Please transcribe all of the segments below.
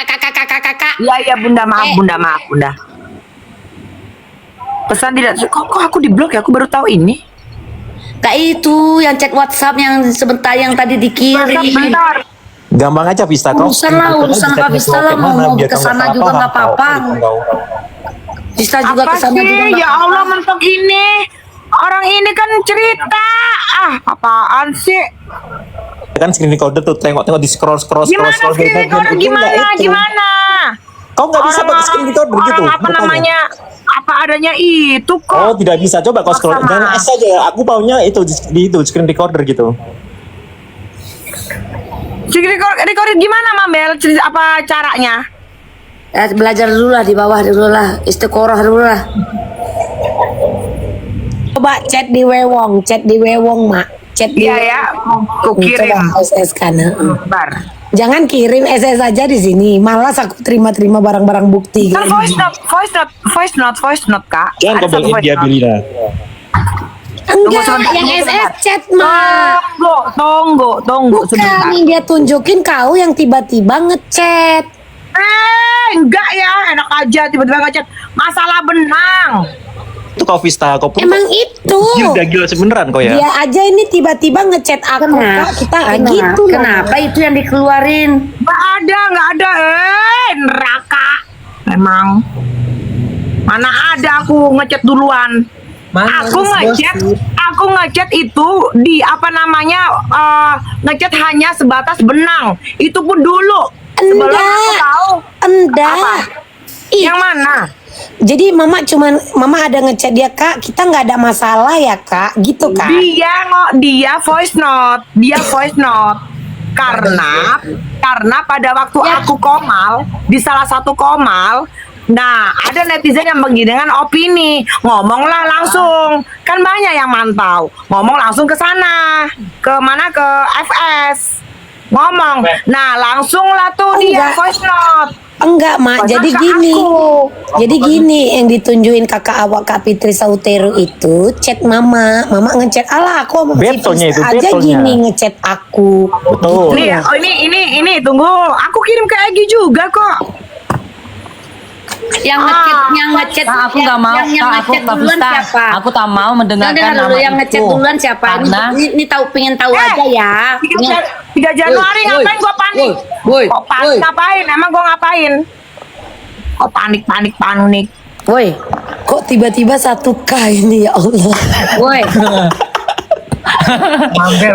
kakak. Iya bunda, maaf bunda, maaf bunda. Pesan tidak, kok aku diblok ya? Aku baru tahu ini. Kak itu yang chat WhatsApp yang sebentar yang tadi dikirim. Bentar. Gampang aja Vista kau. Urusan Kak Vista lah, mau kesana juga nggak apa-apa. Vista juga Apa kesana juga sih? nggak Ya Allah, mentok ini. Orang ini kan cerita. Apaan sih? Kan screen recorder tuh tengok di scroll Gimana screen recorder? Gimana? Kau nggak bisa pakai screen recorder gitu. Orang apa namanya? Apa adanya itu kok. Oh, tidak bisa. Coba kau scroll. Sama. Jangan S aja. Aku maunya itu di itu screen recorder gitu. Record gimana Mamel? Apa caranya? belajar dulu lah di bawah dulu lah, istiqoroh dulu lah. Coba chat di Wewong, mak. Chat di Iya ya, aku kirim. Coba SS kan. Bar. Jangan kirim SS aja di sini. Malas aku terima barang-barang bukti. Kan voice note Kak. Jangan kau bilang dia Bilina. Enggak, sebentar, yang tunggu SS sebentar. chat mah. Tunggu sebentar. Bukan, dia tunjukin kau yang tiba-tiba ngechat. Enggak ya, enak aja tiba-tiba ngechat masalah benang. Itu kau Vista, kau pun. Emang itu. Udah gila sebeneran kau ya. Dia aja ini tiba-tiba ngechat aku, Kak. Kita gitu loh. Kenapa itu yang dikeluarin? Nggak ada. Neraka. Memang. Mana ada aku ngechat duluan. Aku ngechat itu di apa namanya ngechat hanya sebatas benang. Itu pun dulu. Sebelum aku tahu. Enggak. Yang mana? Jadi mama ada ngechat dia, Kak, kita nggak ada masalah ya, Kak, gitu kan? Dia voice note. Karena pada waktu aku komal di salah satu komal, nah ada netizen yang begini dengan opini, ngomonglah langsung, kan banyak yang mantau, ngomong langsung ke sana, ke mana, ke FS, ngomong, nah langsung lah tuh dia voice note. Enggak, Mak. Jadi gini yang ditunjukin kakak awak Kak Fitri Sautero itu chat mama ngechat aku sama Betonya itu, aja betonya. gini ngechat aku. Betul. Gitu Nih, ya. ini tunggu, aku kirim ke Egi juga kok. Yang ngechat, Kak, aku nggak mau. yang Kak, aku ngechat nggak duluan bisa. siapa? Aku tak mau Dengar mendengarkan dulu nama yang itu. ngechat duluan siapa? Karena Ini pengen tahu aja ya. 3 Januari ngapain gua panik? Kok panik ngapain? Emang gua ngapain? Kok panik? Woi, kok tiba-tiba 1K ini ya Allah. Woi,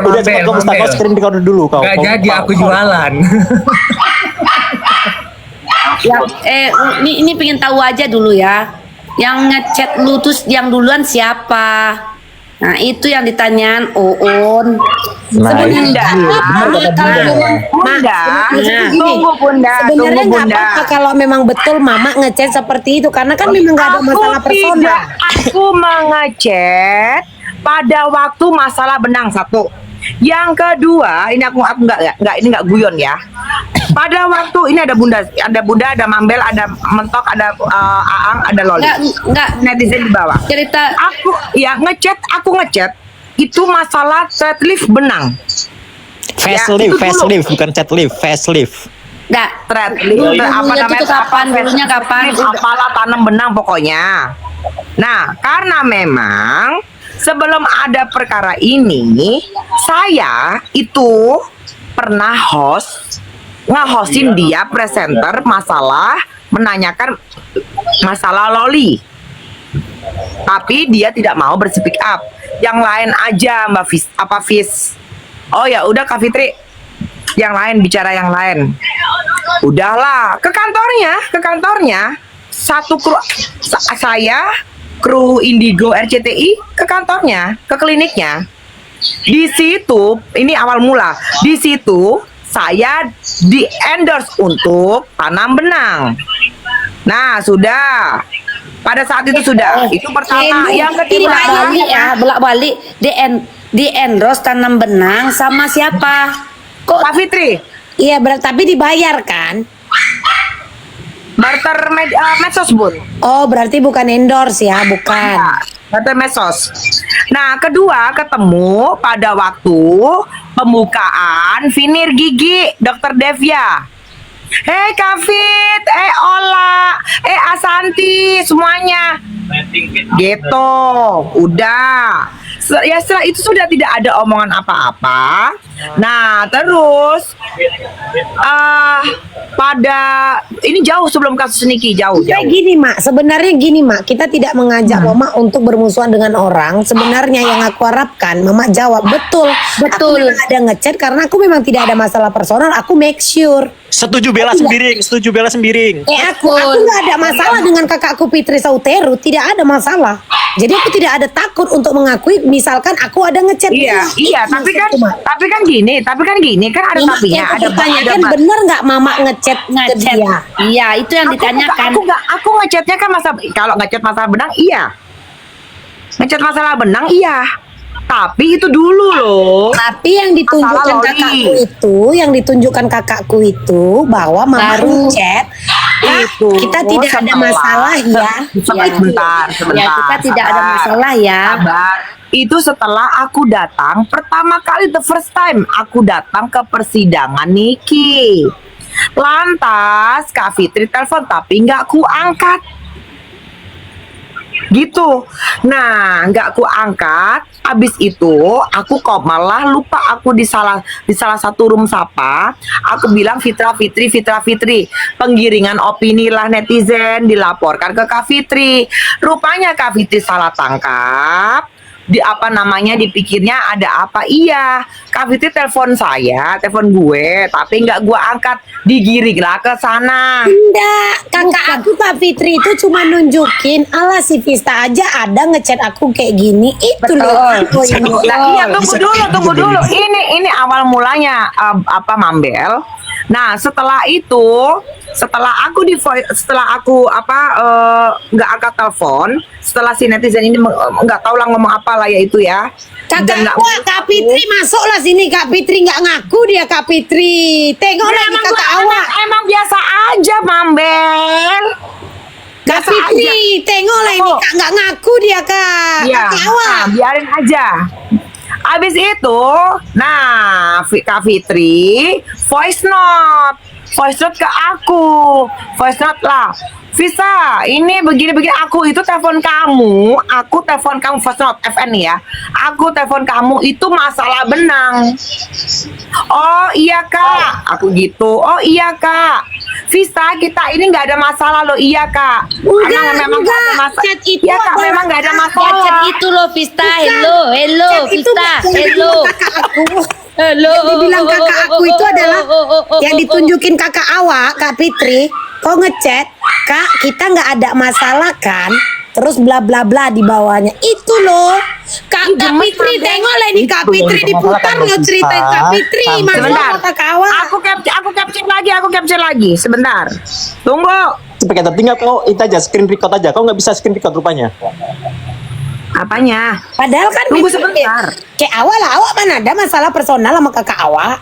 Udah cepat kau Vista, kau screen recorder dulu kau. Gak Kau- jadi kau- aku jualan. ini pengen tahu aja dulu ya. Yang ngechat lu terus yang duluan siapa? Nah itu yang ditanyain Oon. Nah, Bunda. Tunggu Bunda. Sebenarnya nggak apa-apa kalau memang betul mama ngechat seperti itu karena kan memang nggak ada masalah personal. Aku mengechat pada waktu masalah benang satu. Yang kedua, ini aku ini nggak guyon ya. Pada waktu ini ada Bunda, ada Mambel, ada Mentok, ada Aang, ada Loli. Enggak Netizen di bawah. cerita. Aku ngechat itu masalah threadlift benang. Facelift, itu dulu. facelift bukan chat lift, facelift. Enggak. Threadlift Dulunya tuh kapan? Dulunya kapan? Apalah tanam benang pokoknya. Nah, karena memang sebelum ada perkara ini, saya itu pernah ngehostin dia presenter masalah menanyakan masalah Loli. Tapi dia tidak mau berspeak up. Yang lain aja Mbak Fis. Oh ya udah Kak Fitri. Yang lain bicara yang lain. Udahlah, ke kantornya. Satu kru saya kru Indigo RCTI ke kantornya, ke kliniknya. Di situ, ini awal mula. Di situ saya di endorse untuk tanam benang. Nah, sudah. Pada saat itu sudah. Itu pertama. Yang kedua, Bolak-balik di endorse tanam benang sama siapa? Kak Fitri, Iya, tapi dibayar kan? barter medsos bun. Oh, berarti bukan endorse ya, bukan. Barter medsos. Nah, kedua ketemu pada waktu pembukaan Vinir Gigi Dr. Devia. Hei Kavit, Ola, Asanti, semuanya. Gitu, udah. Ya setelah itu sudah tidak ada omongan apa-apa. Nah terus pada ini jauh sebelum kasus Niki, jauh. Kayak gini mak, sebenarnya gini mak, kita tidak mengajak mama untuk bermusuhan dengan orang. Sebenarnya yang aku harapkan mama jawab betul. Aku memang ada ngechat karena aku memang tidak ada masalah personal. Aku make sure. Setuju bela sembiring, setuju bela sembiring. Aku nggak ada masalah dengan kakakku Fitri Sauteru, tidak ada masalah. Jadi aku tidak ada takut untuk mengakui, misalkan aku ada ngechat. Iya, tapi kan gini kan ada Mama, tapinya, yang ada aku tanyakan bener nggak mama ngechat ke dia? Iya, itu yang ditanyakan. Aku ngechatnya kan kalau ngechat masalah benang iya. Ngechat masalah benang iya. Tapi itu dulu loh. Tapi yang ditunjukkan Masalah kakakku itu bahwa mama Baru. ngechat Itu kita tidak ada setelah- masalah ya. Sebentar. Ya, kita tidak ada sabar. masalah ya. Sabar. Itu setelah aku datang pertama kali, the first time aku datang ke persidangan Niki. Lantas Kak Fitri telepon tapi nggak ku angkat. Gitu. Nah, nggak ku angkat. Abis itu aku kok malah lupa aku di salah satu room sapa. Aku bilang Fitra Fitri. Penggiringan opini lah netizen dilaporkan ke Kak Fitri. Rupanya Kak Fitri salah tangkap. Dipikirnya ada apa? Iya, Kak Fitri telepon gue, tapi nggak gue angkat, digiring lah ke sana. Enggak, kakak aku Kak Fitri itu cuma nunjukin, ala si Vista aja ada ngechat aku kayak gini. Itu loh. aku yang Nah, iya, tunggu dulu. Ini awal mulanya Mambel. Nah, setelah aku nggak angkat telepon, setelah si netizen ini nggak tahu lah ngomong apa lah ya itu ya. Dan Kakak nggak- gua, Kak Fitri masuklah sini. Kak Fitri nggak ngaku dia Kak Fitri. Tengok Ya, lagi emang kakak gua- awak. emang biasa aja Mambel. Kak Biasa Fitri, tengok lah ini Oh. Kak nggak ngaku dia Kak. Ya, Kakak awak. nah, biarin aja. Abis itu, nah Kak Fitri voice note ke aku, voice note lah. Visa, ini begini aku itu telepon kamu voice note FN ya. Aku telepon kamu itu masalah benang. Oh iya Kak, aku gitu. Oh iya Kak. Visa, kita ini nggak ada masalah loh. Iya Kak. Memang nggak ada masalah. Chat itu Iya Kak, adalah memang nggak ada kakak. masalah. Chat itu loh Vista, hello Chat itu Vista, yang hello. dibilang kakak aku. Hello. Yang dibilang kakak aku itu adalah yang ditunjukin kakak awak, Kak Fitri. Kok ngechat, Kak kita nggak ada masalah kan? Terus bla bla bla di bawahnya. Itu loh. Kak Fitri tengok lah ini Kak Fitri diputar loh cerita Kak Fitri. Sebentar. Masalah kakak awak. Aku capture lagi. Sebentar. Tunggu. Cepet tinggal kau itu aja screen record aja. Kau nggak bisa screen record rupanya. Apanya? Padahal kan Tunggu memang sebentar. kayak awak mana ada masalah personal sama kakak awak.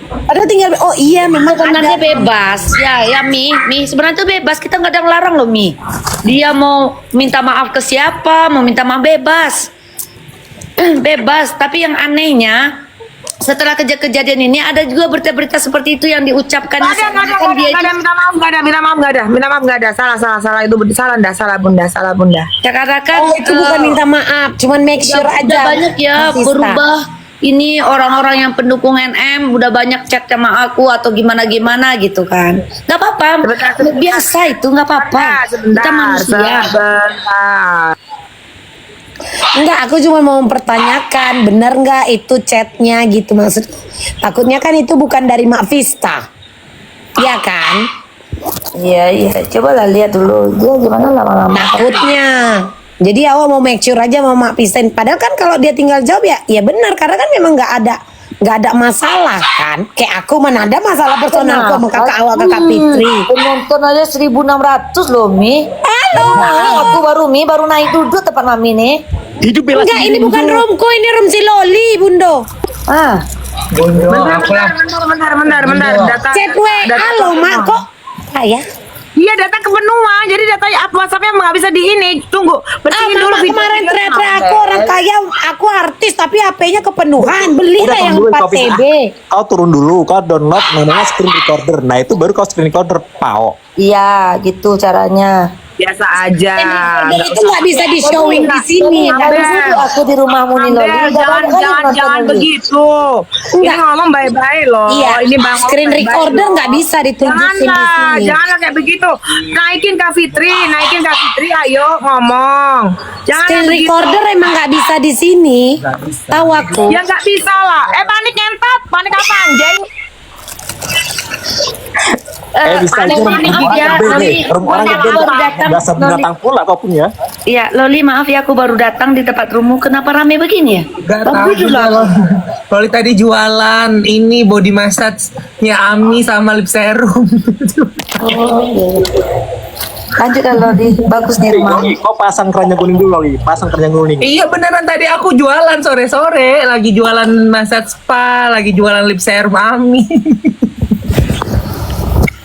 Padahal tinggal oh iya memang Sebenarnya ada. bebas ya Mi sebenarnya tuh bebas, kita nggak ada ngelarang loh Mi. Dia mau minta maaf ke siapa, mau minta maaf bebas. Bebas, tapi yang anehnya setelah kejadian ini ada juga berita-berita seperti itu yang diucapkan. Nggak ada, minta maaf nggak ada. Salah itu salah bunda. Sekarang Oh itu bukan minta maaf, cuman make sure udah aja. banyak ya Konsisten. berubah. Ini orang-orang yang pendukung NM udah banyak chat sama aku atau gimana gitu kan. Nggak apa-apa, Sebentar. biasa itu nggak apa-apa. Kita manusia. Sebentar. Enggak, aku cuma mau mempertanyakan benar nggak itu chatnya gitu maksud. Takutnya kan itu bukan dari Mak Vista, ya kan? Iya, coba lah lihat dulu dia gimana lama-lama. Takutnya. Jadi awak mau make sure aja sama Mak Vista. Padahal kan kalau dia tinggal jawab ya benar karena kan memang nggak ada masalah kan. Kayak aku mana ada masalah personal sama kakak awak kakak Fitri. Penonton aja 1.600 loh Mi. Halo. Aku baru naik duduk tempat Mami nih. Hidup bela Enggak, ini sembiring, bukan Bro. roomku, ini room si Loli, Bundo. Ah, Bentar. Data. Chat WA, halo Mak kok? Ah ya. Iya data kepenuhan, jadi datanya WhatsAppnya nggak bisa di ini. Tunggu, bersihin dulu Mama video kemarin videonya. teriak-teriak aku orang kaya, aku artis tapi HP-nya kepenuhan. Belilah yang turun dulu, 4 kau bisa. TB. Kau turun dulu, kau download namanya screen recorder. Nah itu baru kau screen recorder, pao. Iya, gitu caranya. Biasa aja. Dan itu nggak bisa di showing di sini. Nggak Baru bisa. dulu aku di rumahmu nih Loli. Amber, jangan begitu. Ini Enggak. ngomong baik-baik loh. Iya, Ini bang screen recorder nggak bisa ditunjukin di sini. Janganlah kayak begitu. Naikin Kak Fitri, ayo ngomong. Jangan Screen begitu. recorder emang nggak bisa di sini. Tahu aku. Ya nggak bisa lah. Panik ngentot, panik apa anjing? Bisa aja ada orang ini, orang ya, gede Loli. nih. Orang gede Baru datang, dasar Loli. binatang pula kau punya. Iya, Loli maaf ya aku baru datang di tempat rumahmu. Kenapa rame begini ya? Gak Bagus tahu juga. juga. Loli tadi jualan ini body massage-nya Ami sama lip serum. Oh, iya. Lanjut kan Loli, bagus nih rumahmu. Loli, kau pasang keranjang kuning dulu Loli. Pasang keranjang kuning. Iya beneran tadi aku jualan sore-sore, lagi jualan massage spa, lagi jualan lip serum Ami.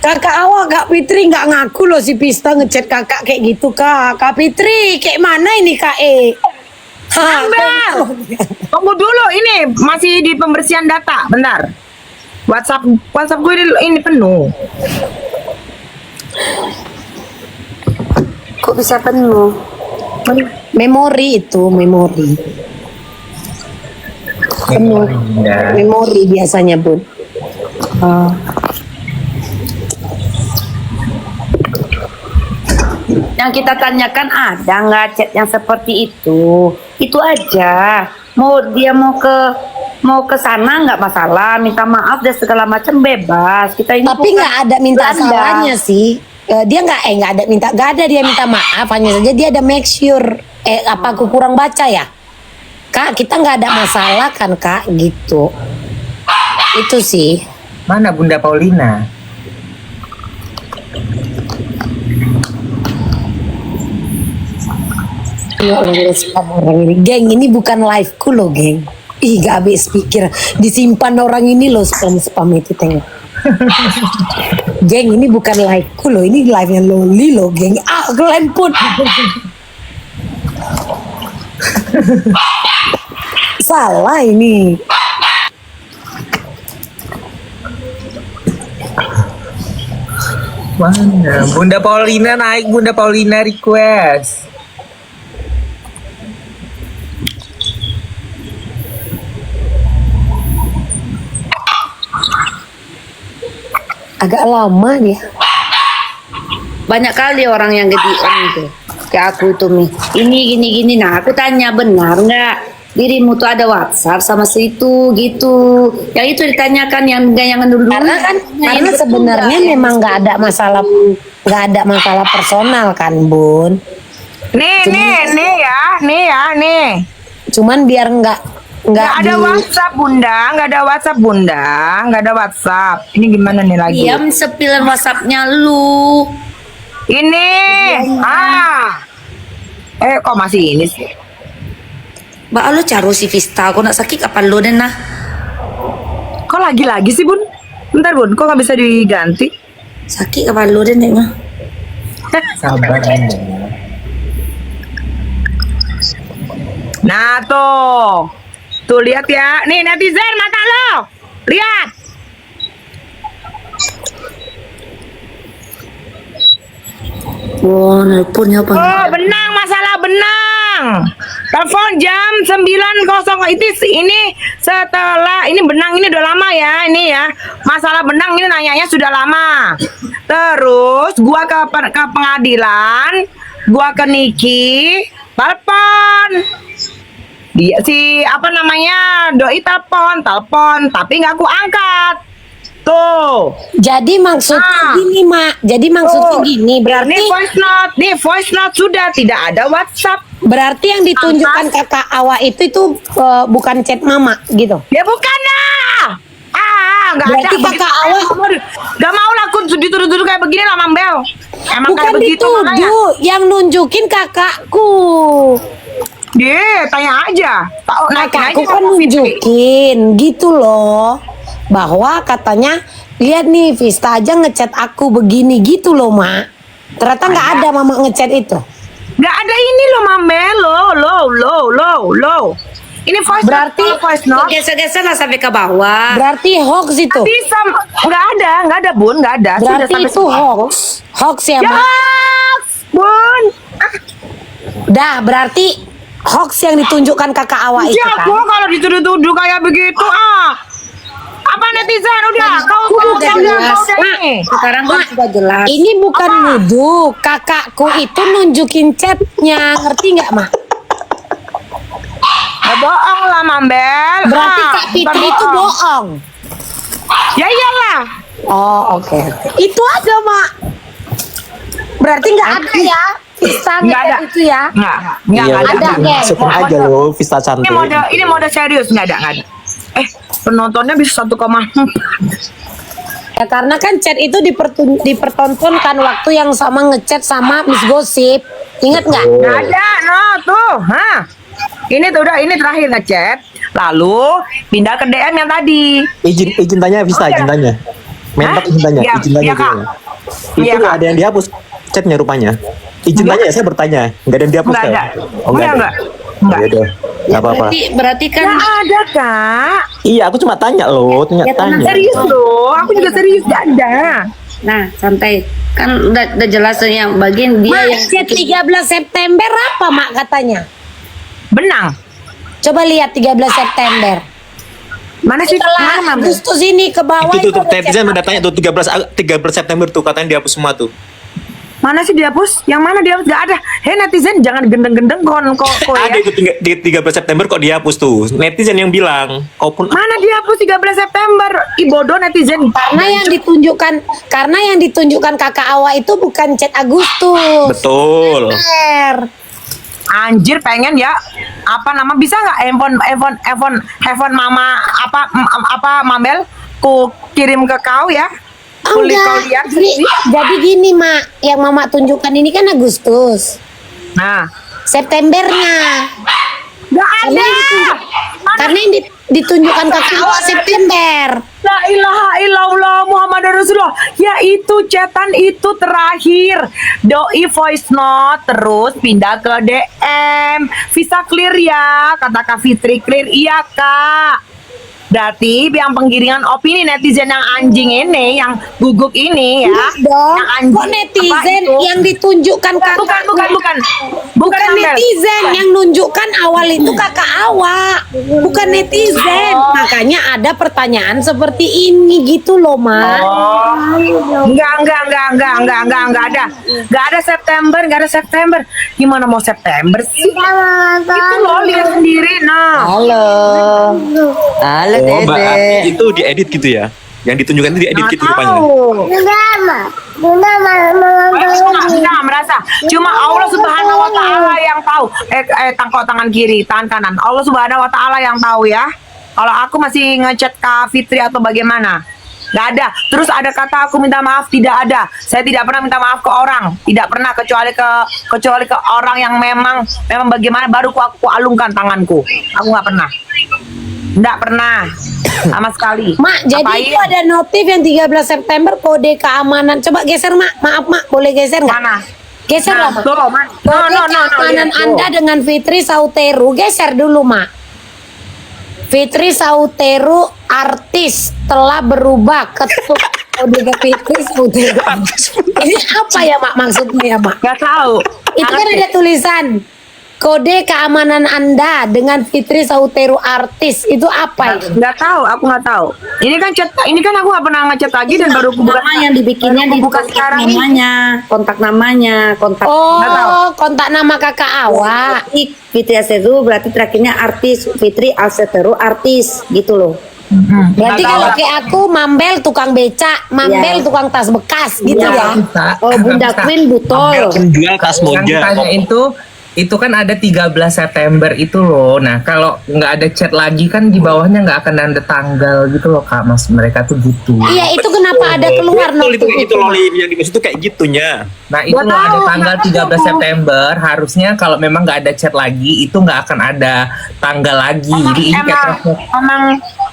Kakak awak Kak Fitri nggak ngaku loh si Pista ngechat kakak kayak gitu Kak. Kak Fitri kayak mana ini Kak E? Amber, tunggu dulu. Ini masih di pembersihan data. Bentar. WhatsApp gue ini penuh. Kok bisa penuh? Memori itu memori. Penuh. Memori biasanya Bun. Yang kita tanyakan ada nggak chat yang seperti itu? Itu aja. Mau ke sana nggak masalah, minta maaf dan segala macam bebas. Kita ini Tapi bukan nggak ada minta Belanda. salahnya sih. Dia nggak ada minta, nggak ada dia minta maaf, hanya saja dia ada make sure. Apa aku kurang baca ya? Kak, kita nggak ada masalah kan Kak, gitu. Itu sih. Mana Bunda Paulina? Ya Allah, orang ini. Geng, ini bukan live ku loh, geng. Ih, gak habis pikir. Disimpan orang ini loh, spam-spam itu, tengok. Geng, ini bukan live ku loh. Ini live-nya Loli loh, geng. Ah, kalian pun. Salah ini. Mana? Bunda Paulina naik, Bunda Paulina request. Agak lama dia. Banyak kali orang yang GDM itu. Kayak aku itu Mi. Ini gini. Nah aku tanya benar nggak? Dirimu tuh ada WhatsApp sama si itu gitu. Yang itu ditanyakan yang dulu. Karena sebenarnya memang nggak ada masalah personal kan, Bun. Nih ya. Cuman biar nggak Nggak ada WhatsApp bunda, nggak ada WhatsApp. Ini gimana nih lagi? Diam sepilan WhatsAppnya lu. Ini, kok masih ini sih? Mbak lu caro si Vista, aku nak sakit kapan lu den nah? Kok lagi sih bun? Bentar bun, kok nggak bisa diganti? Sakit kapan lu den nah? Sabar Bunda. Nah tuh lihat ya, nih netizen mata lo, lihat. Wah, nelponnya apa? Oh, masalah benang. Telepon jam 9.00 itu ini setelah ini benang ini udah lama ya ini ya. Masalah benang ini nanyanya sudah lama. Terus gua ke pengadilan, gua ke Niki, telepon. Dia si apa namanya doi telepon, tapi nggak aku angkat. Tuh. Jadi maksudnya gini, Mak. Jadi maksudnya gini, berarti Voice note sudah tidak ada WhatsApp. berarti yang ditunjukkan kakak awak itu bukan chat mama gitu. Ya bukan lah. Nggak ada. Berarti kakak awak Gak mau lah aku dituduh-tuduh kayak begini lah Mambel. Emang bukan kayak begitu makanya. dituduh, yang nunjukin kakakku. Dia tanya aja. Kakakku kan nunjukin gitu loh. Bahwa katanya lihat nih Vista aja ngechat aku begini gitu loh, Mak. Ternyata nggak ada mama ngechat itu. Nggak ada ini loh Mamel, lo. Ini voice note. Geser-geser lah sampai ke bawah. Berarti hoax itu. Bisa, nggak ada Bun, nggak ada. Sudah Berarti sampai itu hoax. Hoax ya, Ya, Mak. Bun. Dah, berarti hoax yang ditunjukkan kakak Awa itu Ya, kan. gua kalau dituduh-tuduh kayak begitu, apa netizen udah, kau udah jelas. ini. Sekarang kan sudah jelas. Ini bukan nuduh. Kakakku itu nunjukin chatnya. Ngerti nggak, Mak? Bohong lah Mambel. Berarti Kak bukan Fitri itu bohong. Ya iyalah. Oh, oke. Itu aja, Mak. Berarti nggak ada ya? Bisa Nggak ada. ngechat itu ya? Nggak Iya, ada. Ada, guys. masukin aja loh Vista Ini cantik. mode serius, nggak ada. Penontonnya bisa 1,4. Ya karena kan chat itu dipertontonkan waktu yang sama ngechat sama Miss Gosip. Ingat nggak? Nggak ada, no tuh. Ini tuh udah, ini terakhir ngechat. Lalu pindah ke DM yang tadi. Izin tanya Vista, izin tanya. Mentok izin tanya, Iya, izin tanya. iya, Kak. izin tanya. Iya, Itu Kak. ada yang dihapus chatnya rupanya. Izin tanya ya, saya bertanya. Nggak ada yang dihapus Nggak kan? ada. Oh, nggak ada. Nggak. Ya udah, nggak apa-apa. Berarti kan Nggak ada, Kak. Iya, aku cuma tanya loh, tanya. Serius loh, aku juga serius, nggak ada. nah santai. Kan udah jelas yang bagian dia Mak, yang chat 13 September apa, Mak, katanya? Benang. Coba lihat 13 September. Mana sih? Setelah Mana, Mambel? Agustus ini ke bawah Itu tuh ada netizen chat udah tanya tuh 13 September tuh katanya dihapus semua tuh. Mana sih dihapus? Yang mana dihapus? Gak ada. Hei netizen jangan gendeng-gendeng kok Ada ya. itu di 13 September kok dihapus tuh. Netizen yang bilang, kau pun Mana dihapus 13 September? Bodoh netizen. karena yang ditunjukkan kakak Awa itu bukan chat Agustus. betul. Bener. Anjir pengen ya. Apa nama bisa nggak handphone mama apa Mambel? Ku kirim ke kau ya. Kulit kau lihat. Jadi gini, Mak, yang Mama tunjukkan ini kan Agustus. Nah, Septembernya. nggak ada. Karena yang ditunjukkan kakak Awa September. La ilaha illallah Muhammad Rasulullah. Ya itu chatan itu terakhir. Doi voice note terus pindah ke DM. Visa clear ya, kata Kak Fitri. Clear iya, Kak. Berarti yang penggiringan opini netizen yang anjing ini, yang guguk ini ya. Dong. Yang anjing. Kok netizen Apa itu? yang ditunjukkan kakak? Bukan Bukan Mambel. netizen yang nunjukkan awal itu kakak Awa, bukan netizen. Makanya ada pertanyaan seperti ini gitu loh, Mak. Enggak ada. Enggak ada September. Gimana mau September sih? Itu loh lihat sendiri nah. halo Oh, Mbak, itu diedit gitu ya? Yang ditunjukkan itu diedit gitu rupanya. Enggak merasa. Cuma Allah Subhanahu wa taala yang tahu. Tangkok tangan kiri, tangan kanan. Allah Subhanahu wa taala yang tahu ya. Kalau aku masih ngechat Kak Fitri atau bagaimana? Nggak ada. Terus ada kata aku minta maaf, tidak ada. Saya tidak pernah minta maaf ke orang, tidak pernah kecuali ke orang yang memang bagaimana baru aku alungkan tanganku. Aku nggak pernah. Nggak pernah sama sekali. Mak, jadi Apain? itu ada notif yang 13 September kode keamanan. Coba geser, Mak. Maaf, Mak. Boleh geser nggak? Mana? Geser lah, Mak. Tuh, man. Kode keamanan lihat tuh. Anda dengan Fitri Sauteru. Geser dulu, Mak. Fitri Sauteru artis telah berubah ketuk kode ke Fitri Sauteru. Ini apa ya, Mak, maksudnya ya, Mak? Nggak tahu. Itu kan ada tulisan kode keamanan Anda dengan Fitri Sauteru artis. Itu apa itu? Nggak tahu, aku nggak tahu. Ini kan aku nggak pernah ngechat lagi dan baru aku buka. nama yang dibikinnya di buka kontak sekarang ini. namanya, kontak Nggak tahu. Oh, kontak nama kakak Awa. Fitri Aseru berarti terakhirnya artis, Fitri Aseru artis gitu loh. Berarti Nggak kalau tahu. kayak aku Mambel tukang becak, Mambel Ya. tukang tas bekas gitu ya. Oh, Bunda Queen butol. Penjual tas Yang moja. ditanya itu kan ada 13 September itu loh. Nah, kalau nggak ada chat lagi kan di bawahnya nggak akan ada tanggal gitu loh, Kak. Mas, mereka tuh gitu. Iya, itu kenapa ada keluar Betul, notif itu loli yang dimaksud itu kayak gitunya. Nah, itu Nggak loh ada tahu, tanggal nggak 13 tahu. September. Harusnya kalau memang nggak ada chat lagi, itu nggak akan ada tanggal lagi. Jadi ini kayak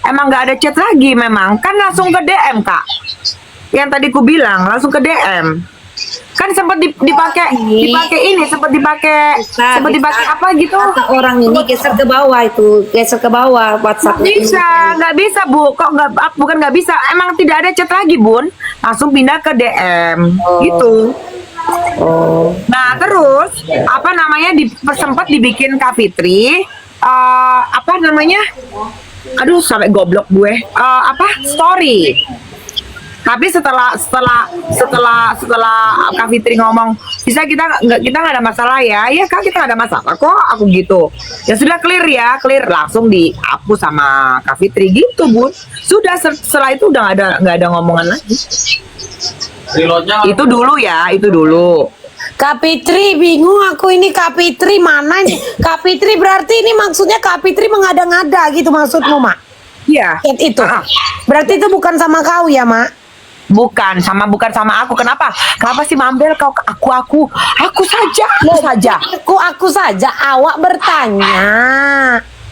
emang nggak ada chat lagi memang kan langsung ke DM Kak. Yang tadi ku bilang langsung ke DM. Kan sempat dipakai ini, sempat dipakai apa gitu. Kata orang ini geser ke bawah WhatsApp. Nggak bisa Bu. Kok bukan nggak bisa, emang tidak ada chat lagi Bun. Langsung pindah ke DM gitu. Nah terus apa namanya sempat dibikin Kak Fitri apa namanya? Aduh sampai goblok gue. Story. Tapi setelah Kak Fitri ngomong, bisa kita nggak ada masalah ya Kak, kita nggak ada masalah kok, aku gitu. Ya sudah clear langsung dihapus sama Kak Fitri gitu Bun. Sudah setelah itu udah nggak ada ngomongan lagi. Itu dulu. Kak Fitri bingung aku ini, Kak Fitri mana nih? Kak Fitri berarti ini maksudnya Kak Fitri mengada-ngada gitu maksudmu, Mak? Iya. Itu. Berarti itu bukan sama kau ya, Mak? Bukan sama aku. Kenapa sih Mambel kau aku saja. Aku saja. Awak bertanya.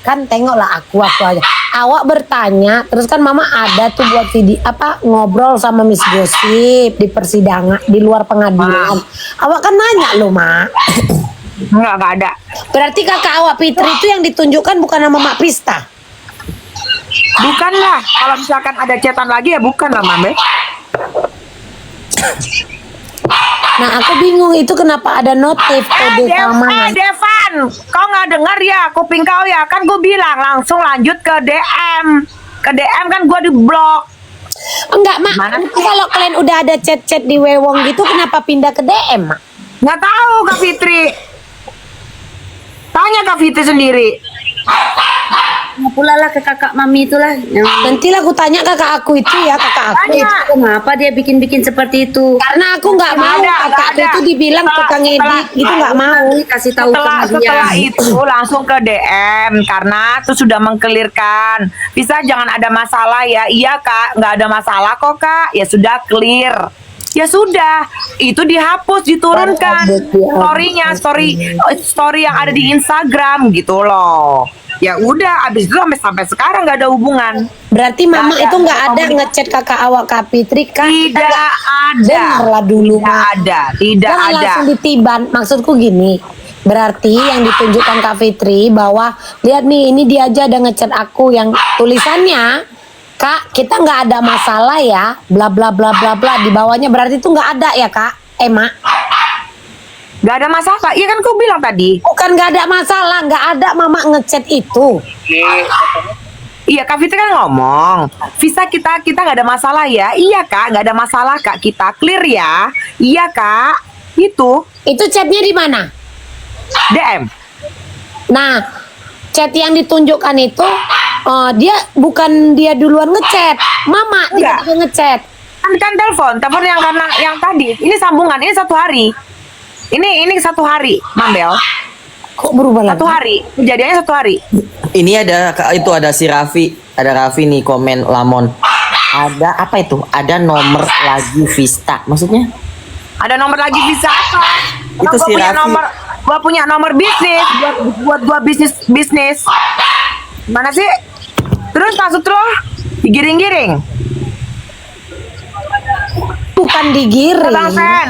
Kan tengoklah aku aja. Awak bertanya, terus kan Mama ada tuh buat video ngobrol sama Miss Gosip di persidangan di luar pengadilan. Awak kan nanya loh, Mak. Enggak ada. Berarti kakak awak Fitri itu yang ditunjukkan bukan nama Mak Pista. Bukan lah. Kalau misalkan ada chatan lagi ya bukan lah Mambel. Nah aku bingung itu kenapa ada notif kode keamanan. Devan, kau nggak dengar ya kuping kau ya? Kan gue bilang langsung lanjut ke DM. Ke DM kan gue di blok. Enggak, Mak. Kalau kalian udah ada chat-chat di Wewong gitu kenapa pindah ke DM, Mak? Nggak tahu Kak Fitri. Tanya Kak Fitri sendiri. Pula lah ke kakak mami itulah. Nantilah aku tanya kakak aku itu ya, kakak aku. Tanya. Kenapa dia bikin seperti itu? Karena aku nggak mau kakak aku itu dibilang tukang edit gitu, nggak mau. Kasih tahu Setelah itu langsung ke DM karena itu sudah mengkelirkan. Bisa jangan ada masalah ya. Iya Kak, nggak ada masalah kok Kak. Ya sudah clear. Ya sudah, itu dihapus, diturunkan story-nya, story yang ada di Instagram gitu loh. Ya udah, abis itu sampai sekarang nggak ada hubungan. Berarti Mama itu nggak ada ngechat kakak awak Kak Fitri kan? Tidak ada. Dengarlah dulu, Mak. Tidak Jangan ada. langsung ditiban. Maksudku gini. Berarti yang ditunjukkan Kak Fitri bahwa lihat nih ini dia aja ada ngechat aku yang tulisannya Kak kita nggak ada masalah ya bla bla bla bla bla di bawahnya, berarti itu nggak ada ya Kak Mak? Nggak ada masalah. Iya kan kau bilang tadi. Bukan nggak ada masalah, nggak ada Mama ngechat itu. Iya Kak Fitri kan ngomong Visa kita nggak ada masalah ya. Iya Kak, nggak ada masalah Kak, kita clear ya. Iya Kak. Itu chatnya di mana? DM. Nah chat yang ditunjukkan itu dia bukan dia duluan ngechat, Mama Enggak. tiba-tiba ngechat. Kan telepon yang karena yang tadi. Ini sambungan, ini 1 hari. Ini 1 hari, Mambel. Kok berubah lagi? 1 hari. Kejadiannya 1 hari. Ini ada si Raffi, ada Raffi nih komen Lamon. Ada apa itu? Ada nomor lagi Vista, maksudnya? Ada nomor lagi bisa apa? Itu si Raffi. Gua punya nomor bisnis buat gua bisnis. Mana sih? Terus masuk terus digiring-giring. Bukan digiring. Bang Sen.